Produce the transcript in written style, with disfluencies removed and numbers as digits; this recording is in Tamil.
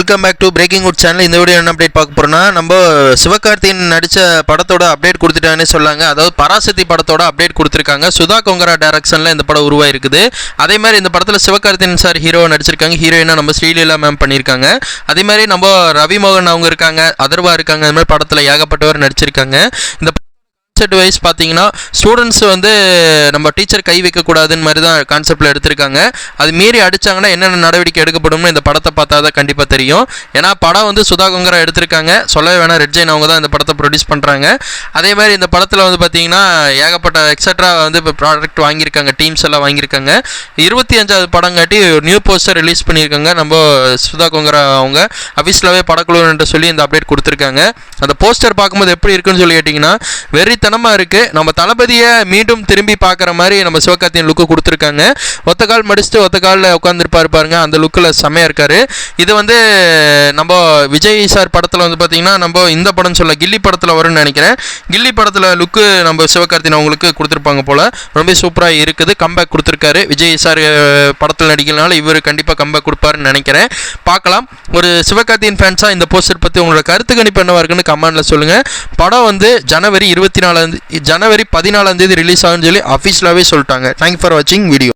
Welcome back to breaking good channel. இந்த வீடியோ என்ன அப்டேட் பார்க்க போறோம்னா, நம்ம சிவகார்த்திகேயன் நடித்த படத்தோட அப்டேட் கொடுத்துட்டாங்கன்னு சொல்லாங்க. அதாவது பராசக்தி படத்தோட அப்டேட் கொடுத்துருக்காங்க. சுதா கொங்கரா டைரக்ஷனில் இந்த படம் உருவாயிருக்குது. அதே மாதிரி இந்த படத்தில் சிவகார்த்திகேயன் சார் ஹீரோவை நடிச்சிருக்காங்க. ஹீரோயினா நம்ம ஸ்ரீலீலா மேம் பண்ணியிருக்காங்க. அதே மாதிரி நம்ம ரவி மோகன் அவங்க இருக்காங்க, அதர்வா இருக்காங்க. அது மாதிரி படத்தில் ஏகப்பட்டவர் நடிச்சிருக்காங்க. இந்த கான்செப்ட் வைஸ் பார்த்தீங்கன்னா ஸ்டூடெண்ட்ஸ் வந்து நம்ம டீச்சர் கை வைக்கக்கூடாதுன்னு மாதிரி தான் கான்செப்டில் எடுத்திருக்காங்க. அது மீறி அடித்தாங்கன்னா என்னென்ன நடவடிக்கை எடுக்கப்படும்னு இந்த படத்தை பார்த்தா தான் கண்டிப்பாக தெரியும். ஏன்னா படம் வந்து சுதா கொங்கரா எடுத்திருக்காங்க. சொல்லவே வேணாம், ரெட் ஜெயின் அவங்க தான் இந்த படத்தை ப்ரொடியூஸ் பண்ணுறாங்க. அதே மாதிரி இந்த படத்தில் வந்து பார்த்தீங்கன்னா ஏகப்பட்ட எக்ஸட்ரா வந்து இப்போ ப்ராடக்ட் வாங்கியிருக்காங்க, டீம்ஸ் எல்லாம் வாங்கியிருக்காங்க. 25வது படங்காட்டி நியூ போஸ்டர் ரிலீஸ் பண்ணியிருக்காங்க. நம்ம சுதா கொங்கரா அவங்க அஃபீஷியலாகவே படக்குழுன்னு சொல்லி இந்த அப்டேட் கொடுத்துருக்காங்க. அந்த போஸ்டர் பார்க்கும்போது எப்படி இருக்குன்னு சொல்லி கேட்டிங்கன்னா வெறித்தனமாக இருக்குது. நம்ம தளபதியை மீண்டும் திரும்பி பார்க்குற மாதிரி நம்ம சிவகார்த்திகேயன் லுக்கு கொடுத்துருக்காங்க. ஒத்த கால் மடிச்சுட்டு ஒத்த காலில் உட்காந்துருப்பாரு பாருங்க, அந்த லுக்கில் செம்மையாக இருக்காரு. இது வந்து நம்ம விஜய் சார் படத்தில் வந்து பார்த்திங்கன்னா நம்ம இந்த படம் சொல்ல கில்லி படத்தில் வரும்னு நினைக்கிறேன். கில்லி படத்தில் லுக்கு நம்ம சிவகார்த்திகேயன் அவங்களுக்கு கொடுத்துருப்பாங்க போல். ரொம்ப சூப்பராக இருக்குது. கம்பேக் கொடுத்துருக்காரு. விஜய் சார் படத்தில் நடிக்கிறனால இவர் கண்டிப்பாக கம்பேக் கொடுப்பாருன்னு நினைக்கிறேன். பார்க்கலாம். ஒரு சிவகார்த்திகேயன் ஃபேன்ஸாக இந்த போஸ்டர் பற்றி உங்களோட கருத்து கணிப்பு என்னவா இருக்குன்னு கமெண்ட்டில் சொல்லுங்கள். படம் வந்து ஜனவரி 14 ரிலீஸ் ஆகும்னு சொல்லி அஃபீஷியலாகவே சொல்லிட்டாங்க. தேங்க்யூ ஃபார் வாட்சிங் வீடியோ.